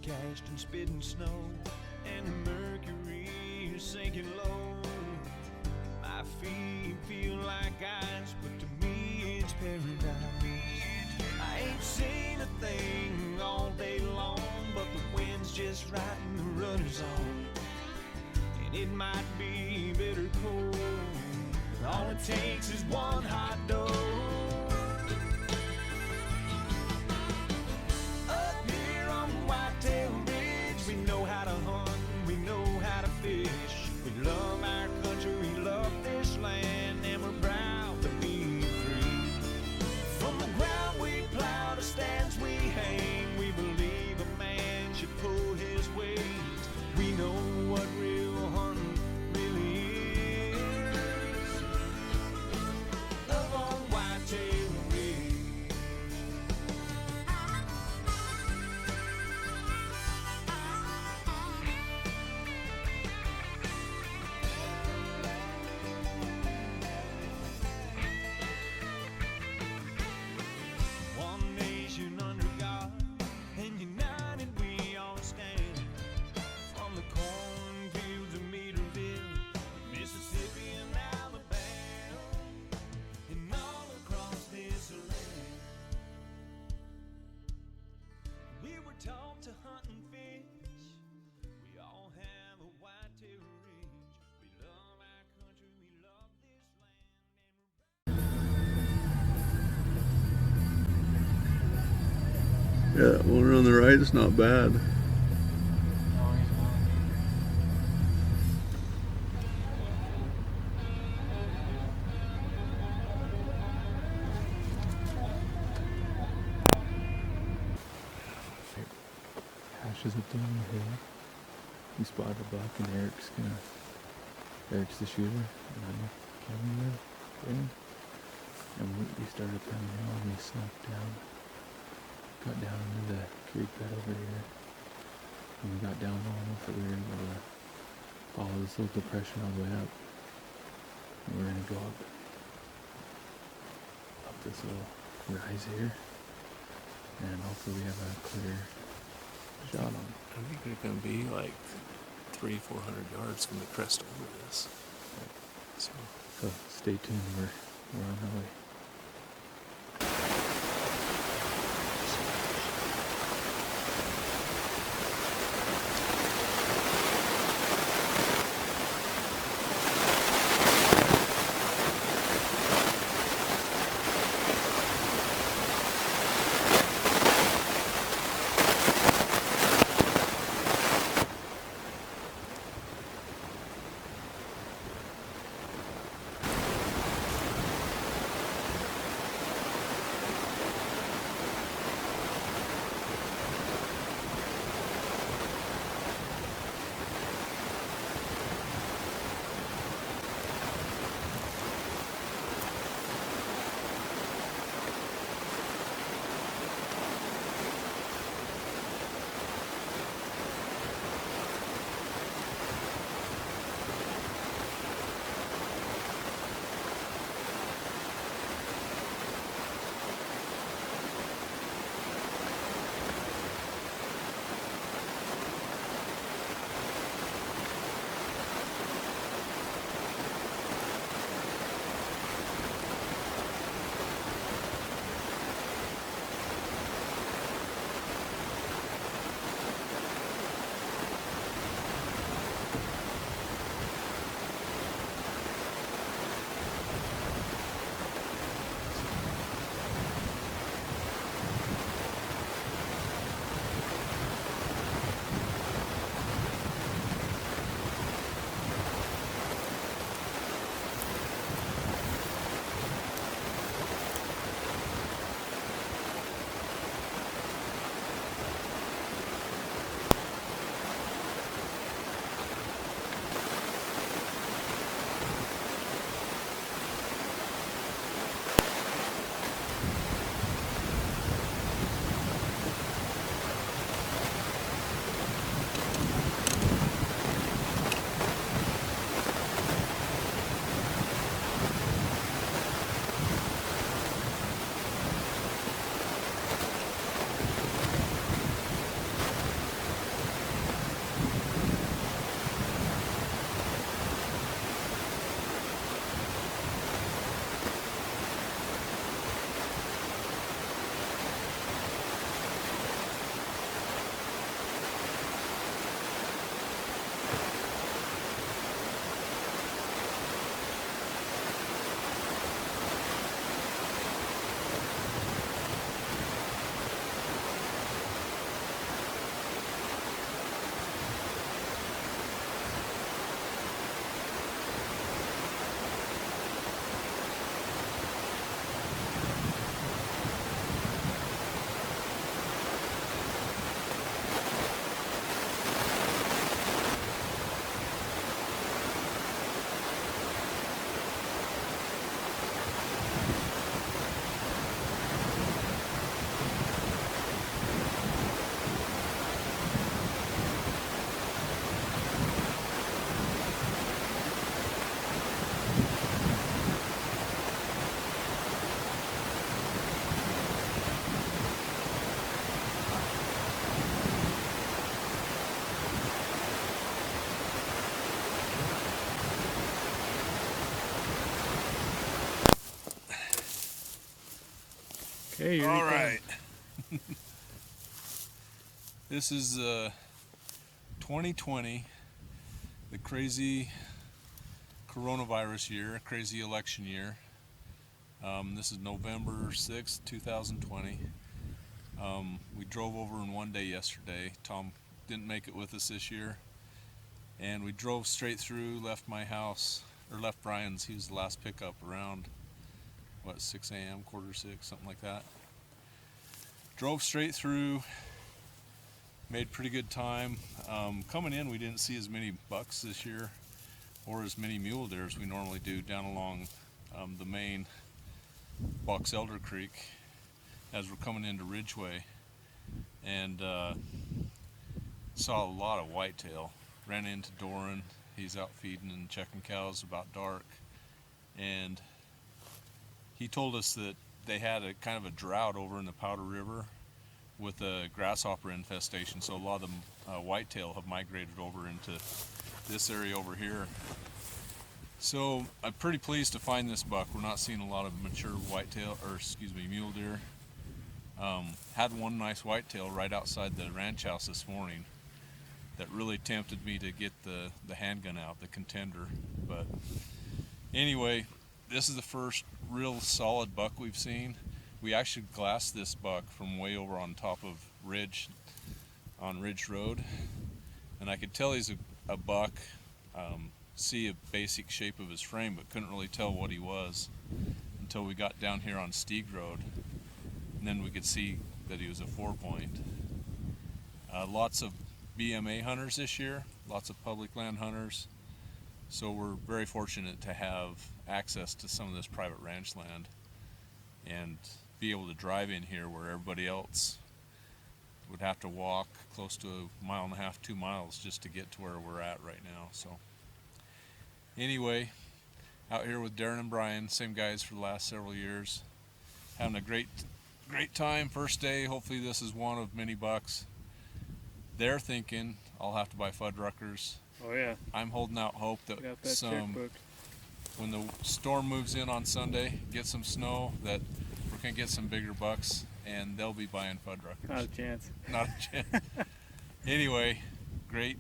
casting spitting snow, and the mercury is sinking low. My feet feel like ice, but to me it's paradise. I ain't seen a thing all day long, but the wind's just right and the rudder's on. And it might be bitter cold, but all it takes is one hot dose. Up here on Whitetail Ridge, we know how to hunt, we know how to fish. We love our country, we love this land, and we're proud to be free. From the ground we plow to stands we hang, we believe a man should pull his weight. We know what real hunting really is. Up on Whitetail Ridge. One nation under God, and united we all stand. From the cornfields of Meaderville, Mississippi and Alabama, and all across this land. We were taught to hunt and fish. We all have a whitetail ridge. We love our country, we love this land, and we're Yeah, that one on the right is not bad. Hashes up down the hill. We spotted a buck, and Eric's the shooter, and I'm the camera there. And we started down the hill, and we snuck down, got down into the creek bed over here. And we got down low enough that we were able to follow this little depression all the way up. And we're gonna go up this little rise here, and hopefully we have a clear shot on it. I think they're going to be like 300-400 yards from the crest over this. So So stay tuned, we're on our way. Hey, All right. This is 2020, the crazy coronavirus year, crazy election year. This is November 6th, 2020. We drove over in one day yesterday. Tom didn't make it with us this year. And we drove straight through, left my house, or left Brian's. He was the last pickup around, 6 a.m., 5:45, something like that. Drove straight through, made pretty good time. Coming in, we didn't see as many bucks this year or as many mule deer as we normally do down along the main Box Elder Creek as we're coming into Ridgeway, and saw a lot of whitetail. Ran into Doran. He's out feeding and checking cows about dark, and he told us that they had a kind of a drought over in the Powder River with a grasshopper infestation, so a lot of the whitetail have migrated over into this area over here. So I'm pretty pleased to find this buck. We're not seeing a lot of mature whitetail, or excuse me, mule deer. Had one nice whitetail right outside the ranch house this morning that really tempted me to get the handgun out, the Contender. But anyway, this is the first real solid buck we've seen. We actually glassed this buck from way over on top of Ridge, on Ridge Road, and I could tell he's a buck, see a basic shape of his frame, but couldn't really tell what he was until we got down here on Stieg Road, and then we could see that he was a 4-point. Lots of BMA hunters this year, lots of public land hunters, so we're very fortunate to have access to some of this private ranch land and be able to drive in here where everybody else would have to walk close to 1.5 miles, 2 miles just to get to where we're at right now. So anyway, out here with Darren and Brian, same guys for the last several years, having a great time. First day, hopefully this is one of many bucks. They're thinking I'll have to buy Fuddruckers. Oh yeah, I'm holding out hope that got that checkbook. when the storm moves in on Sunday, get some snow, that we're gonna get some bigger bucks, and they'll be buying Fuddruckers. Not a chance. Not a chance. Anyway, great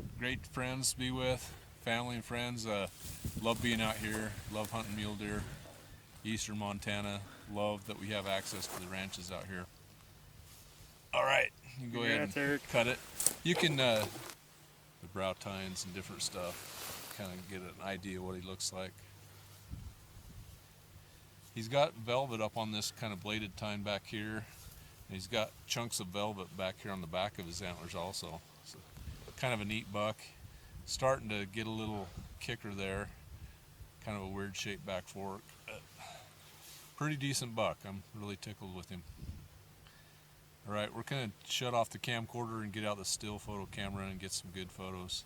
friends to be with, family and friends. Love being out here. Love hunting mule deer. Eastern Montana. Love that we have access to the ranches out here. All right, you can go ahead and Eric. cut it. You can the brow tines and different stuff, kind of get an idea what he looks like. He's got velvet up on this kind of bladed tine back here, and he's got chunks of velvet back here on the back of his antlers also. So, kind of a neat buck. Starting to get a little kicker there, kind of a weird shaped back fork. Pretty decent buck. I'm really tickled with him. All right, we're gonna shut off the camcorder and get out the still photo camera and get some good photos.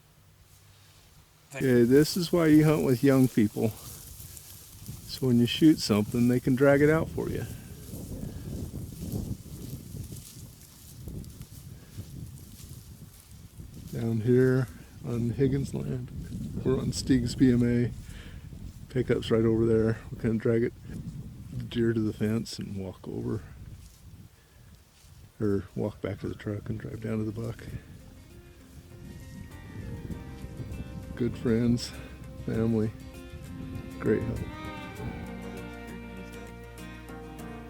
Okay, this is why you hunt with young people. So when you shoot something, they can drag it out for you. Down here on Higgins land, we're on Stieg's BMA. Pickup's right over there. We're gonna drag it, the deer to the fence and walk over. Or walk back to the truck and drive down to the buck. Good friends, family, great help.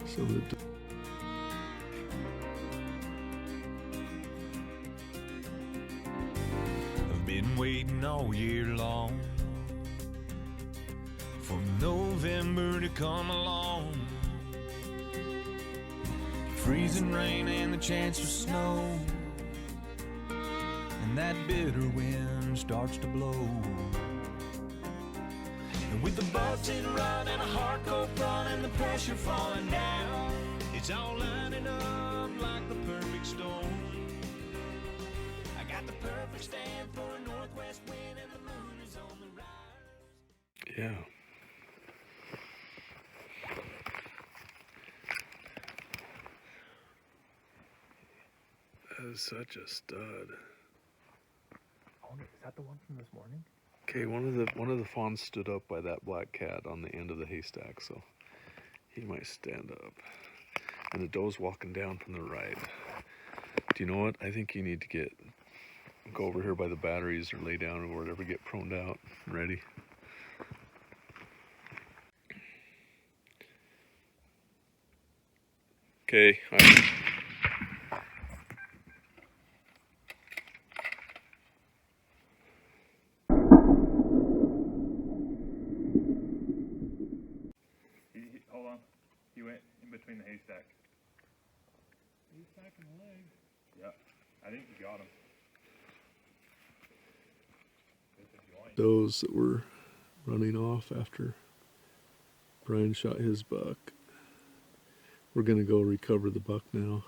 So that I've been waiting all year long for November to come along. Freezing rain and the chance for snow, and that bitter wind starts to blow. And with the boats in run and a hard cold run and the pressure falling down, it's all lining up like the perfect storm. I got the perfect stand for a northwest wind and the moon is on the rise. yeah. That is such a stud. Oh, is that the one from this morning? Okay, one of the fawns stood up by that black cat on the end of the haystack, so he might stand up. And the doe's walking down from the right. Do you know what? I think you need to go over here by the batteries or lay down or whatever, get proned out. Ready? Okay. Hold on. He went in between the haystack. He's packing the leg. Yeah. I think he got him. Those that were running off after Brian shot his buck. We're gonna go recover the buck now.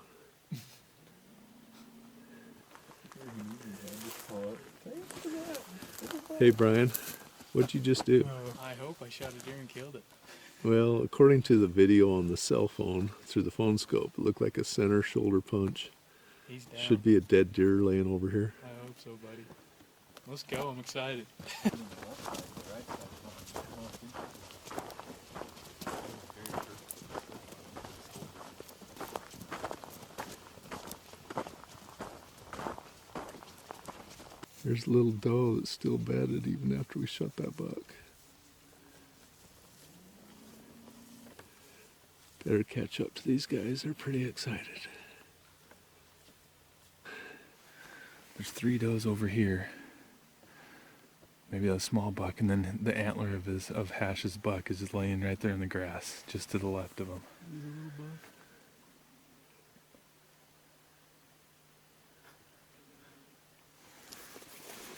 Hey Brian, what'd you just do? I hope I shot a deer and killed it. Well, according to the video on the cell phone through the phone scope, it looked like a center shoulder punch. He's down. Should be a dead deer laying over here. I hope so, buddy. Let's go. I'm excited. There's a little doe that's still bedded even after we shot that buck. Better catch up to these guys. They're pretty excited. There's 3 does over here. Maybe a small buck, and then the antler of Hash's buck is just laying right there in the grass, just to the left of him.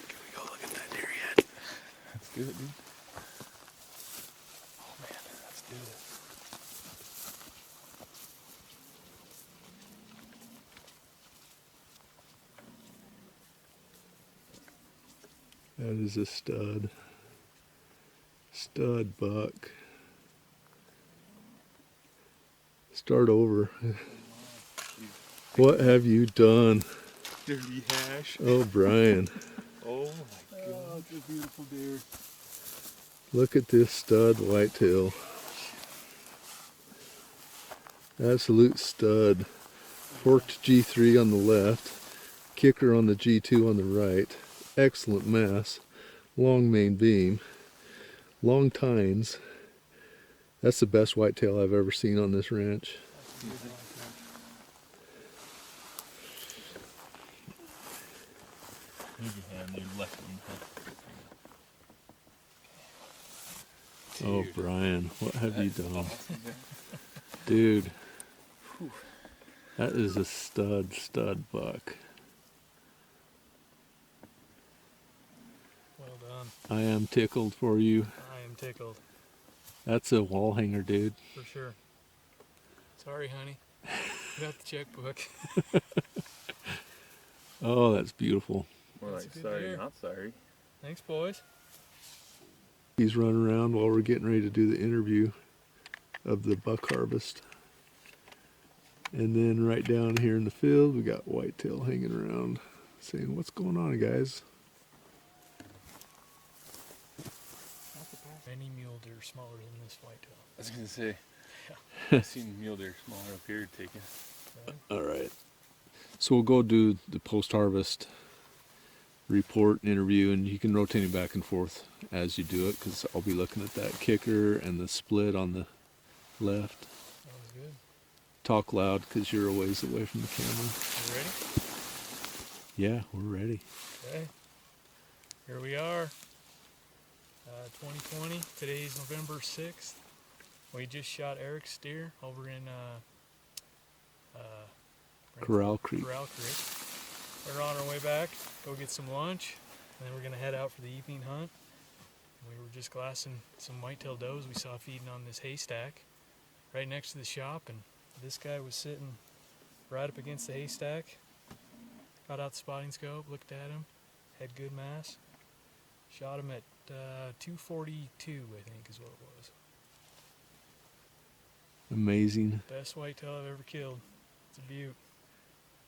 Can we go look at that deer yet? Let's do it, dude. Oh man, let's do it. That is a stud. Stud buck. Start over. What have you done? Dirty Hash. Oh, Brian. Oh my god. It's a beautiful deer. Look at this stud whitetail. Absolute stud. Forked G3 on the left. Kicker on the G2 on the right. Excellent mass. Long main beam. Long tines. That's the best whitetail I've ever seen on this ranch. Use your hand, dude. Left one. Oh, Brian, what have you done? Dude, that is a stud buck. Well done. I am tickled for you. I am tickled. That's a wall hanger, dude. For sure. Sorry, honey. Got the checkbook. Oh, that's beautiful. More That's like a good sorry, deer. not sorry. Thanks, boys. He's running around while we're getting ready to do the interview of the buck harvest. And then right down here in the field, we got whitetail hanging around saying, "What's going on, guys?" Any mule deer smaller than this whitetail. I was gonna say, I've seen mule deer smaller up here taken. All right. So we'll go do the post-harvest report and interview, and you can rotate it back and forth as you do it, because I'll be looking at that kicker and the split on the left. That was good. Talk loud because you're a ways away from the camera. You ready? Yeah, we're ready. Okay. Here we are. 2020. Today's November 6th. We just shot Eric's steer over in Corral Creek. Corral Creek. We're on our way back. Go get some lunch, and then we're gonna head out for the evening hunt. We were just glassing some whitetail does we saw feeding on this haystack right next to the shop, and this guy was sitting right up against the haystack. Got out the spotting scope, looked at him, had good mass. Shot him at 242, I think is what it was. Amazing. Best whitetail I've ever killed. It's a beaut.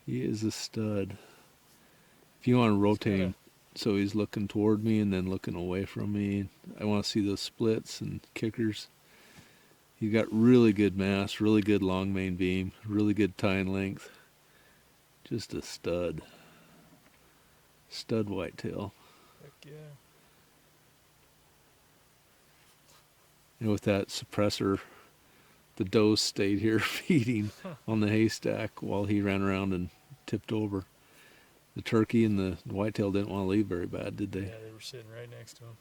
He is a stud. If you want to rotate him so he's looking toward me and then looking away from me, I want to see those splits and kickers. He got really good mass, really good long main beam, really good tine length. Just a stud. Stud whitetail. Heck yeah. And with that suppressor, the does stayed here feeding on the haystack while he ran around and tipped over. The turkey and the whitetail didn't want to leave very bad, did they? Yeah, they were sitting right next to him.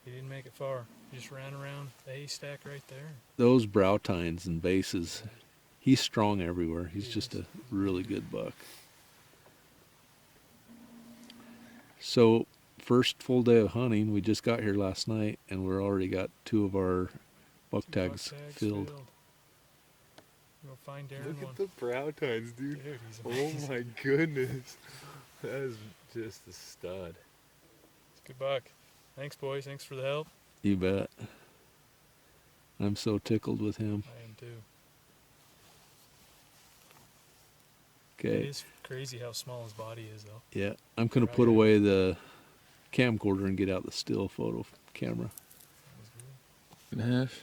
He didn't make it far. He just ran around the haystack right there. Those brow tines and bases, he's strong everywhere. He's He just is. a really good buck. So, first full day of hunting, we just got here last night and we're already got 2 of our buck tags filled. We'll find Darren Look one. at the brow tines, dude. Dude, he's Oh amazing. my goodness. That is just a stud. It's a good buck. Thanks, boys. Thanks for the help. You bet. I'm so tickled with him. I am too. It Okay. is crazy how small his body is, though. Yeah, I'm gonna put away the camcorder and get out the still photo camera. That was good. And Hash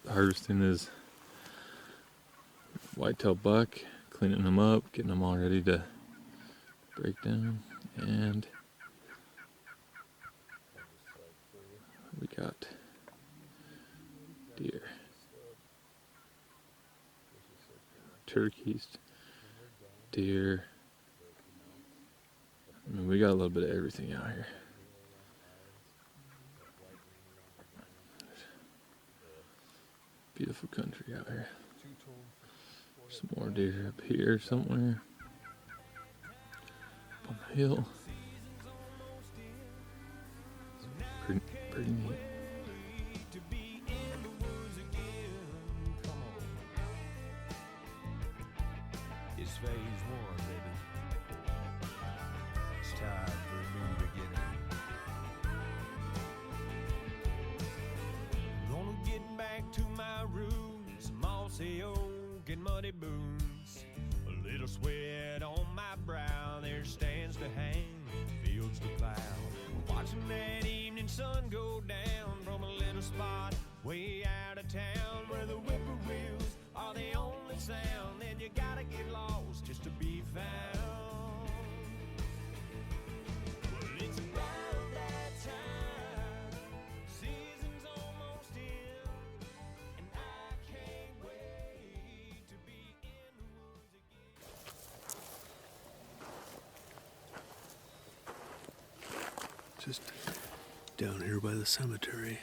harvesting his whitetail buck, cleaning them up, getting them all ready to break down, and we got deer, turkeys, deer. I mean, we got a little bit of everything out here. Beautiful country out here. Some more deer up here somewhere. Up on the hill. Pretty neat. It's phase 1, baby. It's time for a new beginning. Gonna get back to my roots, mossy oak and muddy boots. A little sweat on my brow, there stands to hang, fields to plow. Watching that evening sun go down from a little spot way out of town where the whippoorwills are the only sound, and you gotta get lost just to be found. Well, it's about that time, season's almost in, and I can't wait to be in the woods again. Just down here by the cemetery.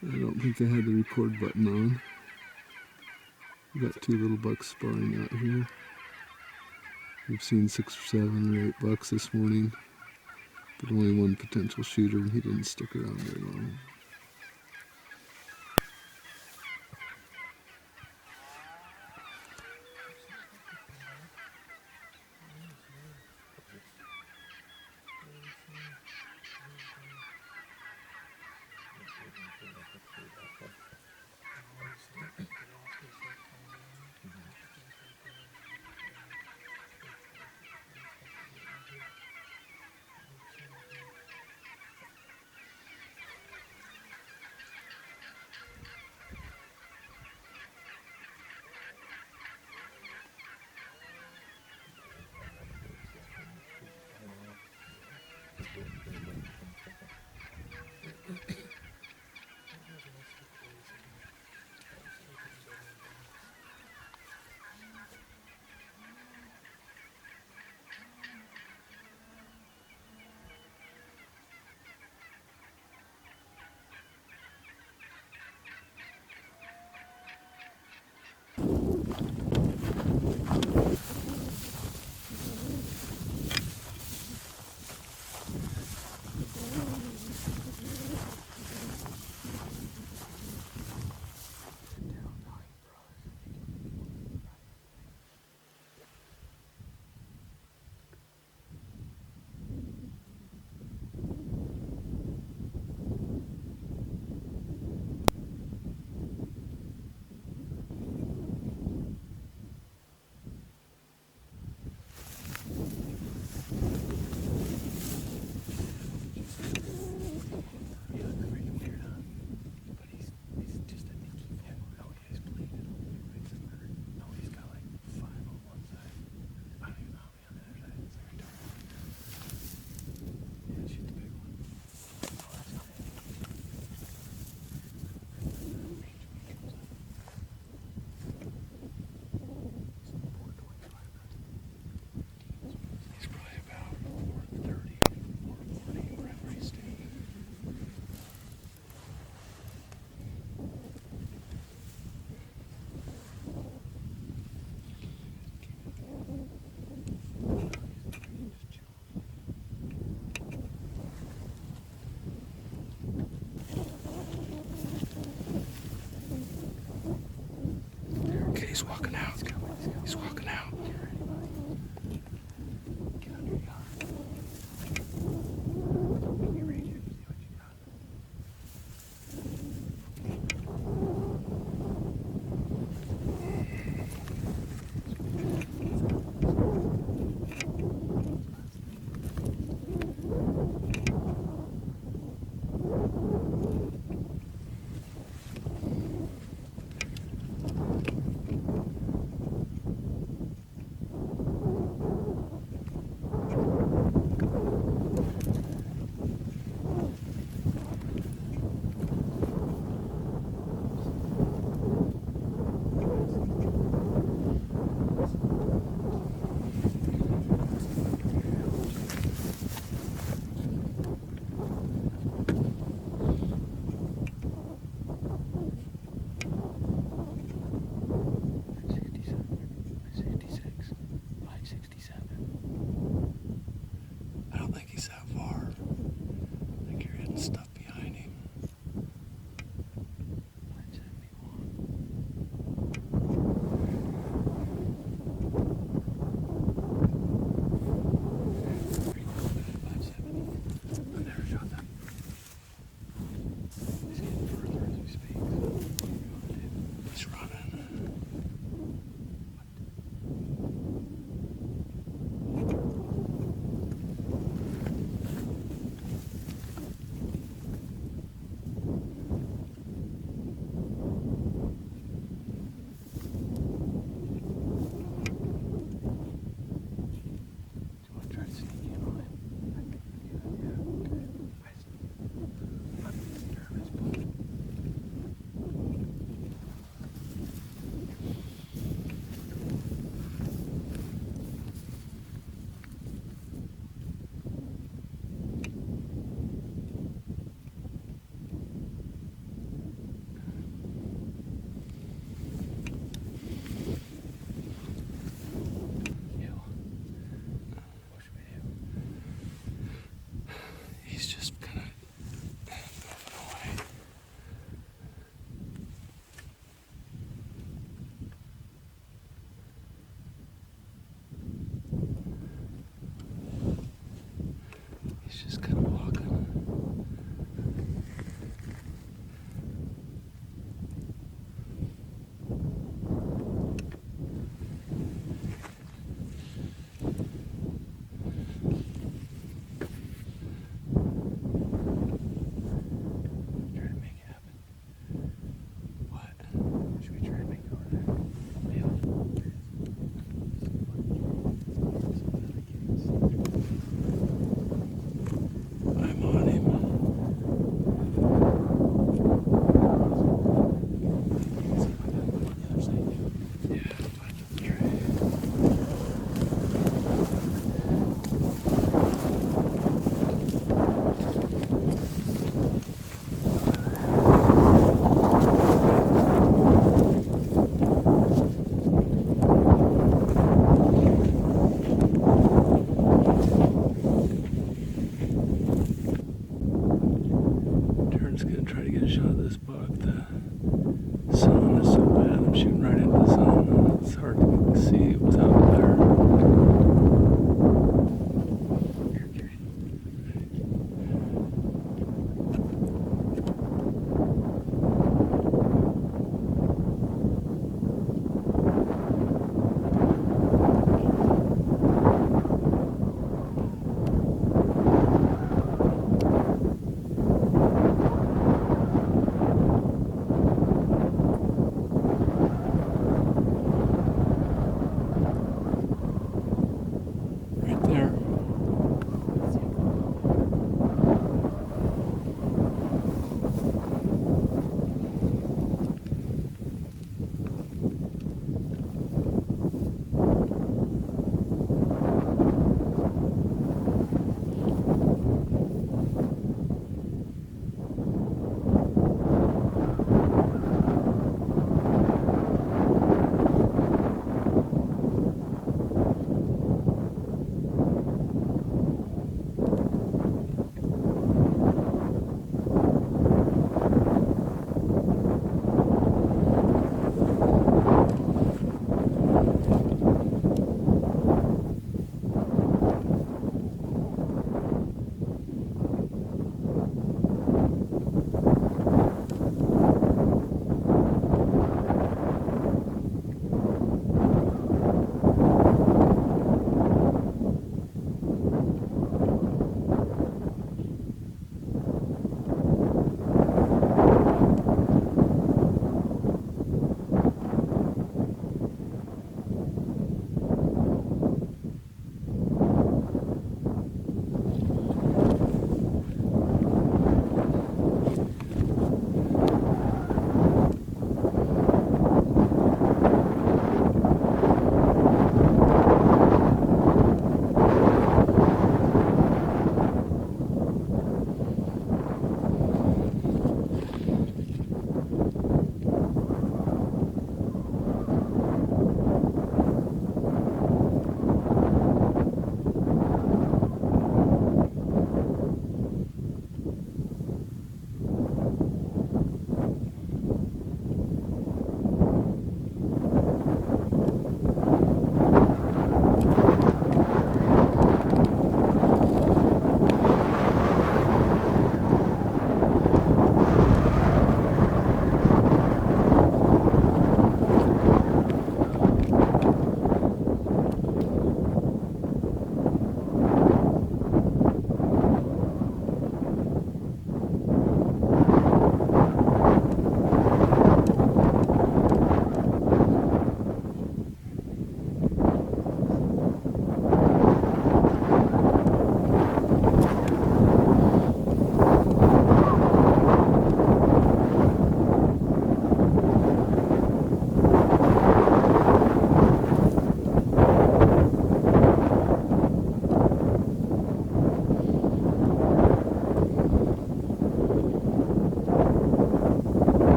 I don't think I had the record button on. We got 2 little bucks sparring out here. We've seen 6 or 7 or 8 bucks this morning, but only one potential shooter, and he didn't stick around very long. He's walking out. He's walking out. Get under your car. Get right here. See what you got. I don't think he's that far. I think you're hitting stuff behind him. I've never shot that. He's getting further as we speak. He's running. Do you want to try to sneak in on him? Yeah, okay. I'm nervous, but... What should we do? He's just kind of moving away. He's just kind of walking. Try to make it happen. What? Should we try and make it over there? Yeah. So that I can see.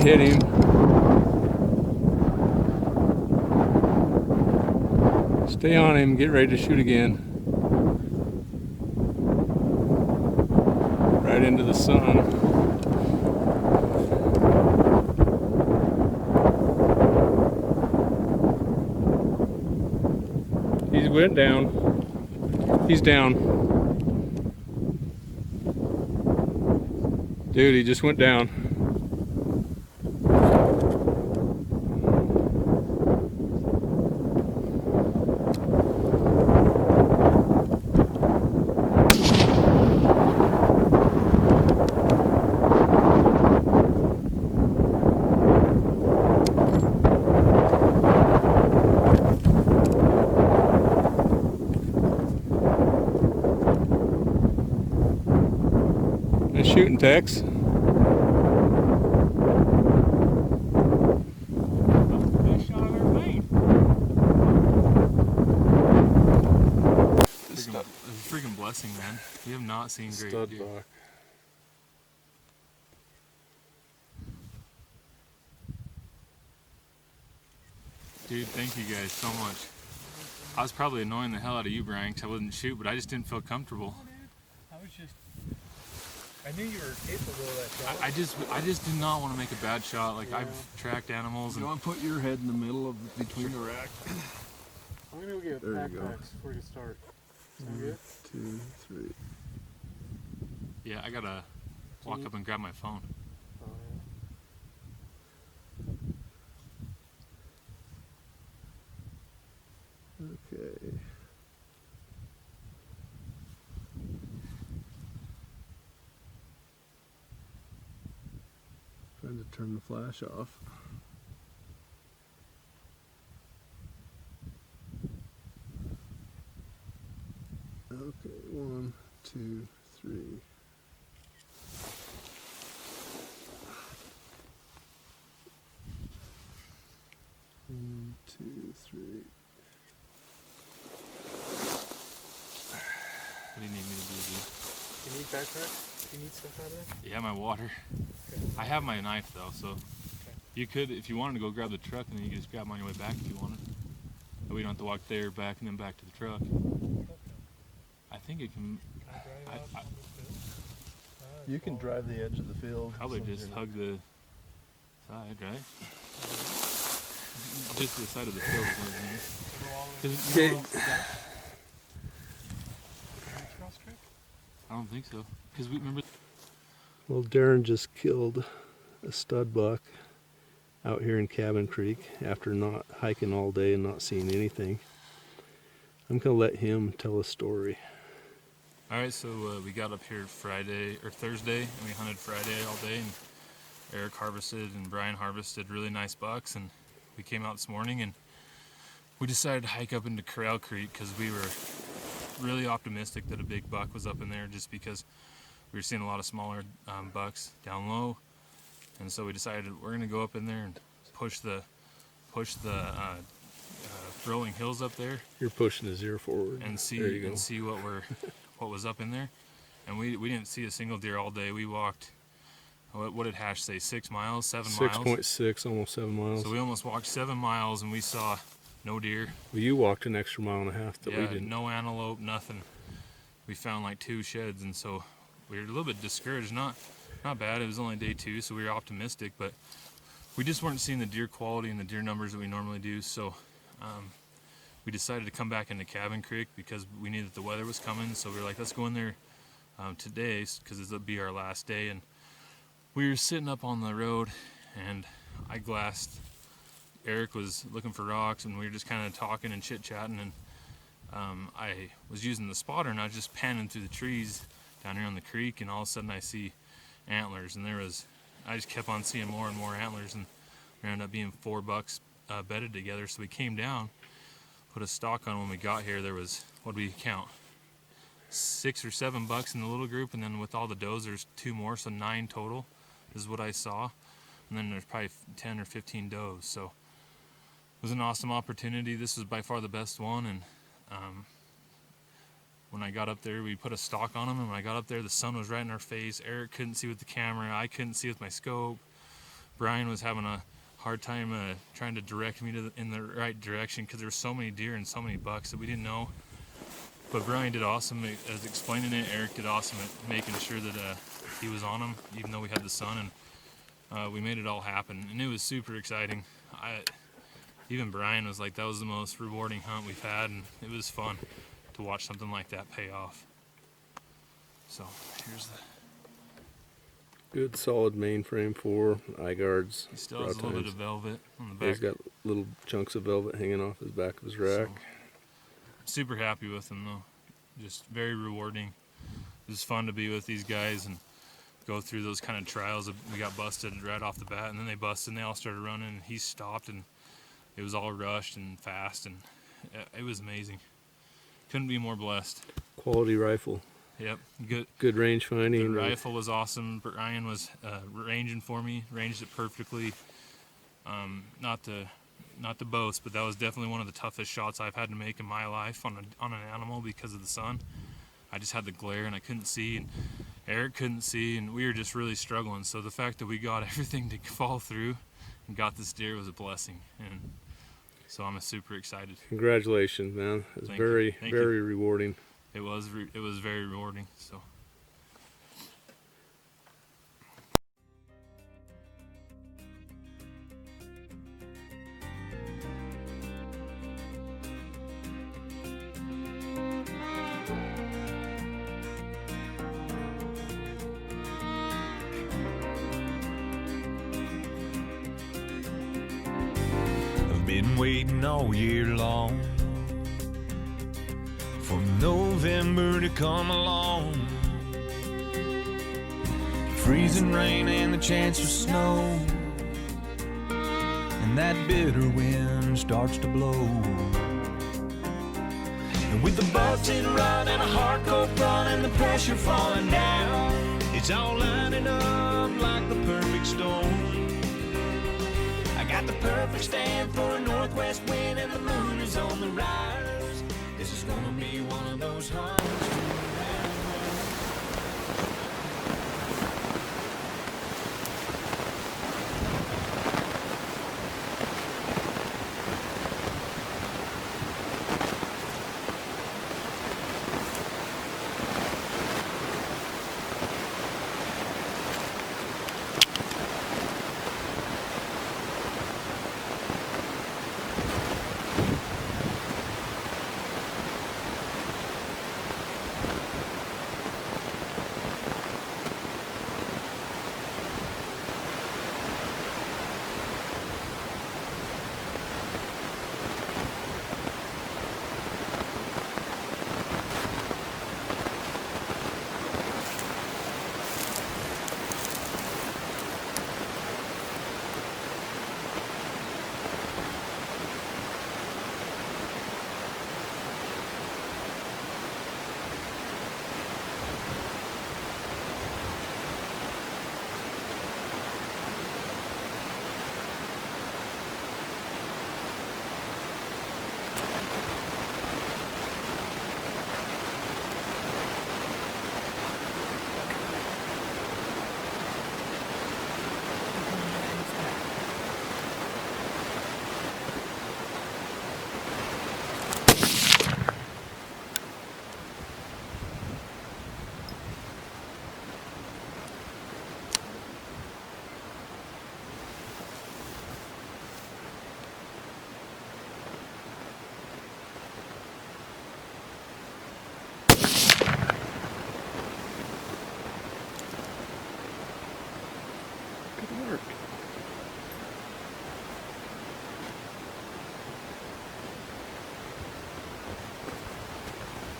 hit him. Stay on him, get ready to shoot again. Right into the sun. He went down. He's down. Dude, he just went down. Nice shooting, Tex. Best shot I've ever made. It's a freaking blessing, man. We have not seen great Stud deer. buck. Dude, thank you guys so much. I was probably annoying the hell out of you, Brian, because I wasn't shoot, but I just didn't feel comfortable. I was just. I knew you were capable of that shot. I just did not want to make a bad shot. Like I've tracked animals You and want to put your head in the middle of between the rack? I'm gonna go get There you go. backpacks before you start. Sound good? 2, 3. yeah, I gotta walk up and grab my phone. Oh, Okay. Trying to turn the flash off. Okay, 1, 2, 3. One, two, three. What do you need me to do, dude? You need backpacks? Do you need stuff out of there? Yeah, my water. Okay. I have my knife though, so you could, if you wanted to go grab the truck, and then you could just grab them on your way back if you wanted. But we don't have to walk there, back, and then back to the truck. I think it can Can I drive I- out on this field? You can drive the edge of the field. probably so just you're hug the side, right? Just the side of the field is what it means. Go all the way Cause Okay. you know, cross track? I don't think so. Because we remember. Well, Darren just killed a stud buck out here in Cabin Creek after not hiking all day and not seeing anything. I'm gonna let him tell a story. All right, so we got up here Friday or Thursday, and we hunted Friday all day. And Eric harvested and Brian harvested really nice bucks, and we came out this morning and we decided to hike up into Corral Creek because we were really optimistic that a big buck was up in there, just because we were seeing a lot of smaller bucks down low, and so we decided we're gonna go up in there and push the rolling hills up there You're pushing his ear forward. and see There you go. what was up in there. And we didn't see a single deer all day. We walked, what did Hash say, 6 miles, 7 miles? 6.6, almost 7 miles. So we almost walked 7 miles and we saw no deer. Well, you walked an extra mile and a half that we Yeah, didn't. no antelope, nothing. We found like 2 sheds, and so we were a little bit discouraged. Not bad. It was only day 2, so we were optimistic, but we just weren't seeing the deer quality and the deer numbers that we normally do. So we decided to come back into Cabin Creek because we knew that the weather was coming. So we were like, let's go in there today because it'll be our last day. And we were sitting up on the road, and I glassed. Eric was looking for rocks, and we were just kind of talking and chit-chatting, and I was using the spotter, and I was just panning through the trees down here on the creek, and all of a sudden I see antlers, and I just kept on seeing more and more antlers, and there ended up being 4 bucks bedded together. So we came down, put a stock on. When we got here, there was, what did we count, 6 or 7 bucks in the little group, and then with all the does there's 2 more, so 9 total is what I saw. And then there's probably 10 or 15 does. So it was an awesome opportunity. This was by far the best one. And when I got up there, we put a stock on them, and when I got up there, the sun was right in our face. Eric couldn't see with the camera, I couldn't see with my scope. Brian was having a hard time trying to direct me in the right direction because there were so many deer and so many bucks that we didn't know. But Brian did awesome at explaining it. Eric did awesome at making sure that he was on them, even though we had the sun, and we made it all happen. And it was super exciting. Even Brian was like, that was the most rewarding hunt we've had, and it was fun to watch something like that pay off. So here's the. Good solid mainframe for eye guards. He still has a little bit of velvet on the back. He's got little chunks of velvet hanging off his back of his rack. So, super happy with him though. Just very rewarding. It was fun to be with these guys and go through those kind of trials. We got busted right off the bat, and then they busted and they all started running, and he stopped, and it was all rushed and fast, and it was amazing. Couldn't be more blessed. Quality rifle. Yep, good range finding. The rifle was awesome. Brian was ranging for me, ranged it perfectly. Not to boast, but that was definitely one of the toughest shots I've had to make in my life on an animal because of the sun. I just had the glare and I couldn't see, and Eric couldn't see, and we were just really struggling. So the fact that we got everything to fall through and got this deer was a blessing, and so I'm super excited. Congratulations, man! It was very rewarding. It was very rewarding. So. I've been waiting all year long for November to come along. Freezing rain and the chance of snow, and that bitter wind starts to blow. And with the bucks in run and a hard cold front and the pressure falling down, it's all lining up like the perfect storm. I got the perfect stand for a northwest wind, and the moon is on the rise. This is gonna be one of those hunts.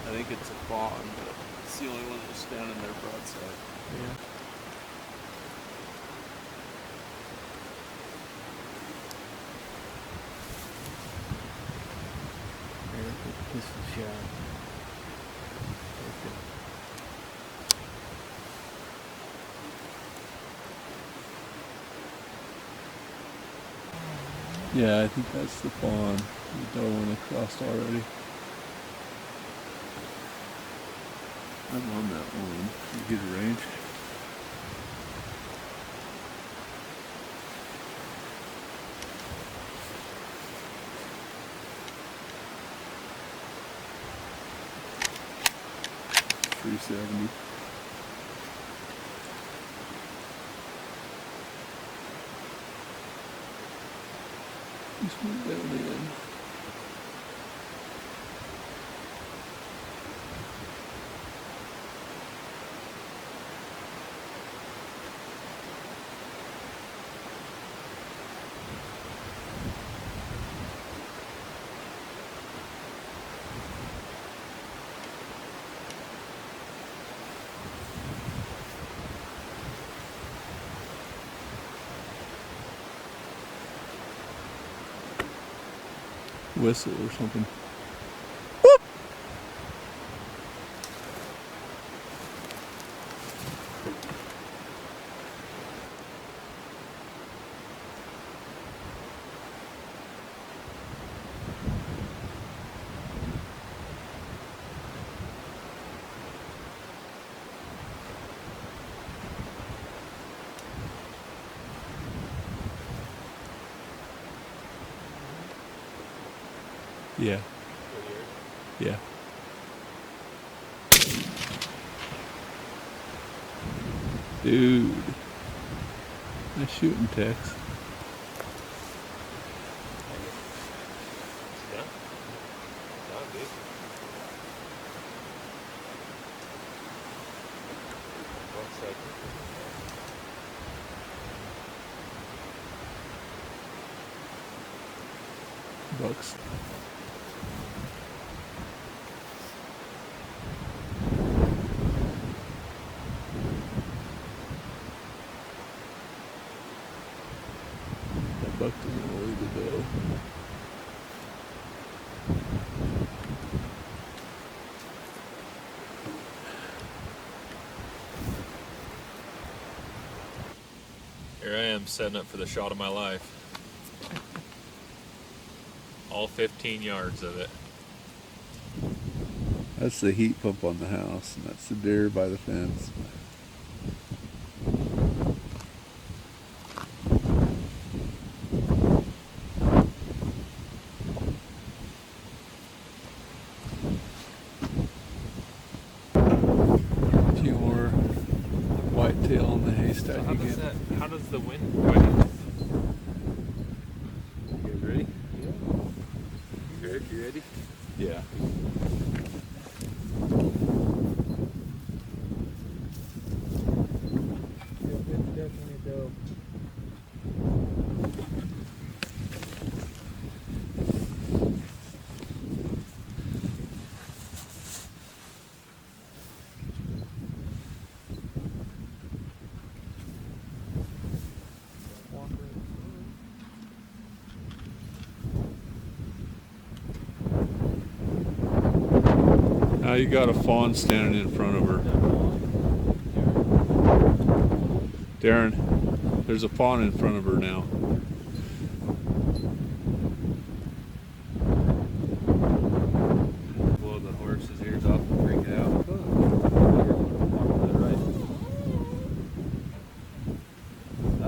I think it's a fawn, but it's the only one that's standing there broadside. Yeah. Pistol shot. Yeah, I think that's the fawn. The doe one crossed already. I'm on that one. You get a range. 370. Just went down in. Whistle or something. Yeah. Yeah. Dude. Nice shooting, Tex. Yeah. Done, dude. One second. Bucks. That buck doesn't know where to go. Here I am setting up for the shot of my life. All 15 yards of it. That's the heat pump on the house, and that's the deer by the fence. A few more whitetail on the haystack So how does again. that? How does the wind? Do I need this? You guys ready? Eric, you ready? Yeah. It's definitely dope. Now you got a fawn standing in front of her. Darren, there's a fawn in front of her now. Blow the horse's ears off and freak it out.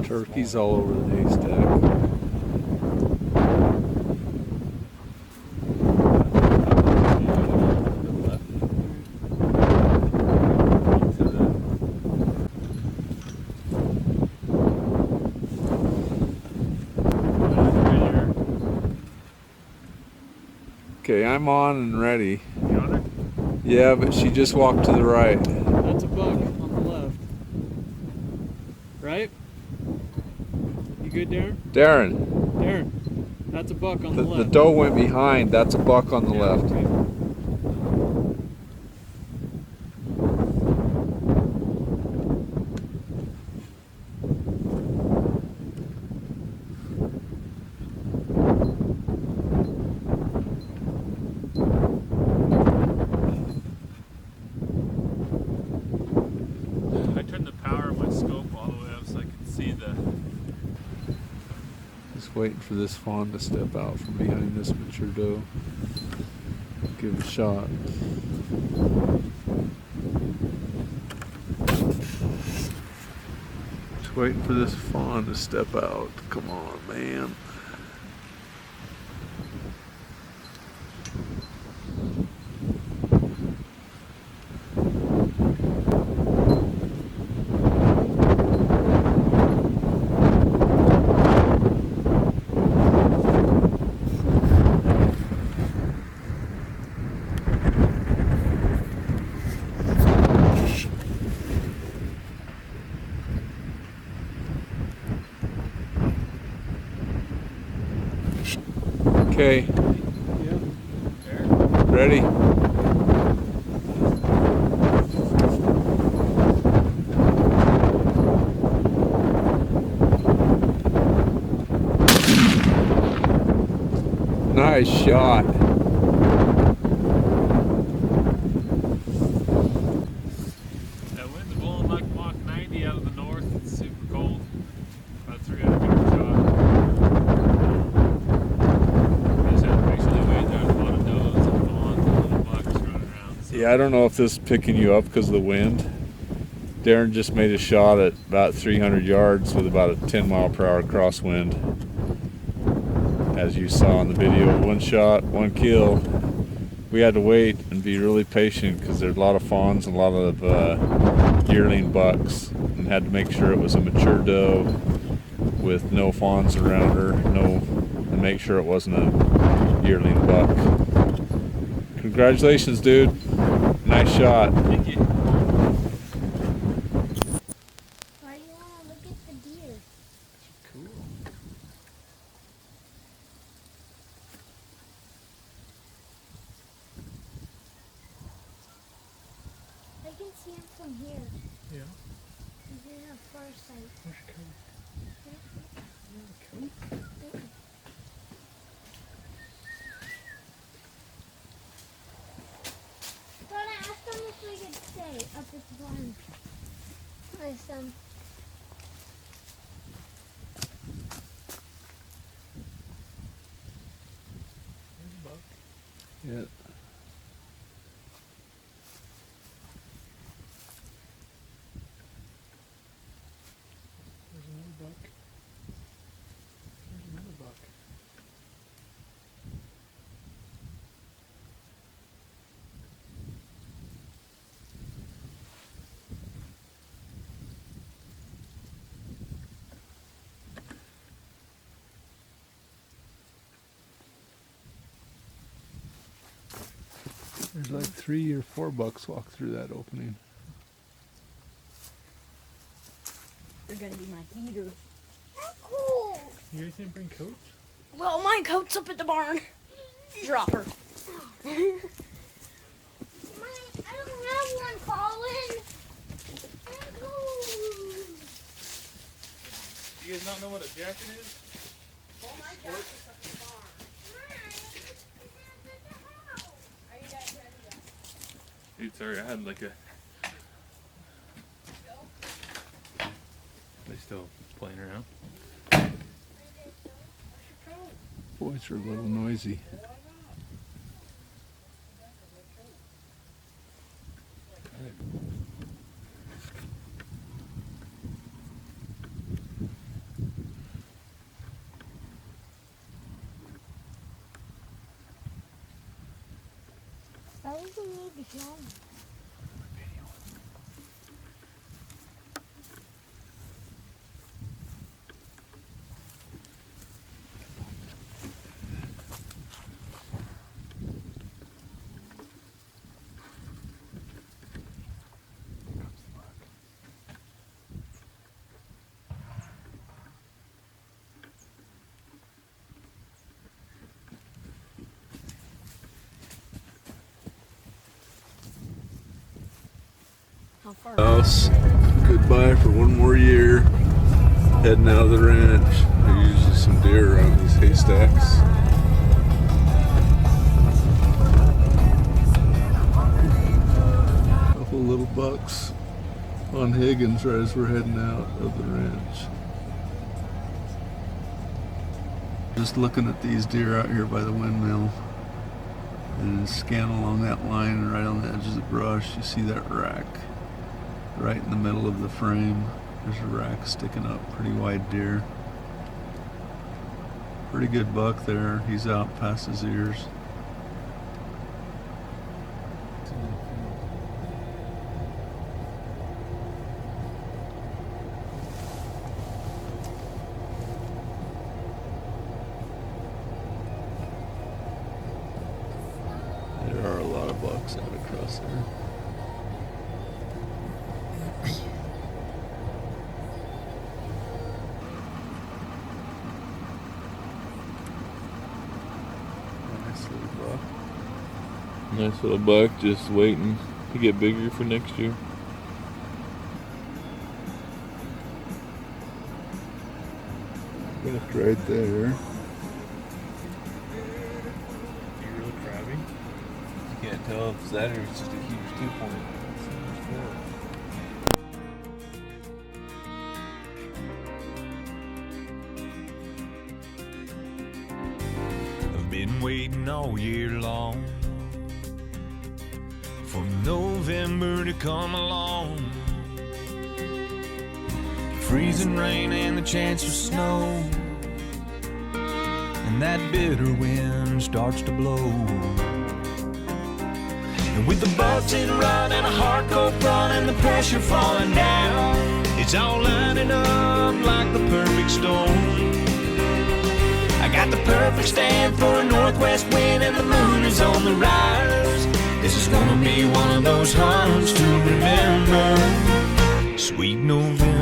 Turkeys all over the haystack. Okay, I'm on and ready. You on it? Yeah, but she just walked to the right. That's a buck on the left. Right? You good, Darren? Darren, Darren, that's a buck on the the left. doe went behind. That's a buck on the Yeah, left. okay. I turned the power of my scope all the way up so I could see the. Just waiting for this fawn to step out from behind this mature doe. Give it a shot. Just waiting for this fawn to step out. Come on, man. Okay. Ready? Nice shot. That wind's blowing like Mach 90 out of the north. It's super cold. About 300 meter shot. Just had to make sure they weighed there. A lot of does and fawns and little bucks running around. So Yeah, I don't know if this is picking you up because of the wind. Darren just made a shot at about 300 yards with about a 10-mile-per-hour crosswind. As you saw in the video, one shot, one kill. We had to wait and be really patient because there's a lot of fawns and a lot of yearling bucks, and had to make sure it was a mature doe with no fawns around her, and make sure it wasn't a yearling buck. Congratulations, dude. Nice shot. thank you. Why do you want to look at the deer? I can see him from here. Yeah. He's in a far sight. Where's your coat? But I asked him if we could stay up at the barn. With them. Yeah. There's another buck. There's another buck. There's like 3 or 4 bucks walk through that opening. They're gonna be my heaters. Cool. You guys didn't bring coats? Well, my coat's up at the barn. Drop her. I don't have one, Colin. You guys not know what a jacket is? Well, my coat's up at the barn. Are you guys ready to Dude, sorry, I had like a. They still playing around? Boys are a little noisy. Why does he need the helmet? How far? House. Goodbye for one more year. Heading out of the ranch. There's usually some deer around these haystacks. Couple little bucks on Higgins right as we're heading out of the ranch. Just looking at these deer out here by the windmill and scan along that line, and right on the edge of the brush you see that rack right in the middle of the frame. There's a rack sticking up, pretty wide deer. Pretty good buck there. He's out past his ears. There are a lot of bucks out across there. Nice little buck, just waiting to get bigger for next year. Left right there. You really crabby? You can't tell if it's that or it's just a huge 2-point. I've been waiting all year long for November to come along. Freezing rain and the chance of snow, and that bitter wind starts to blow. And with the boats in run and a hard cold run and the pressure falling down, it's all lining up like the perfect storm. I got the perfect stand for a northwest wind and the moon is on the rise. This is gonna be one of those hunts to remember. Sweet November.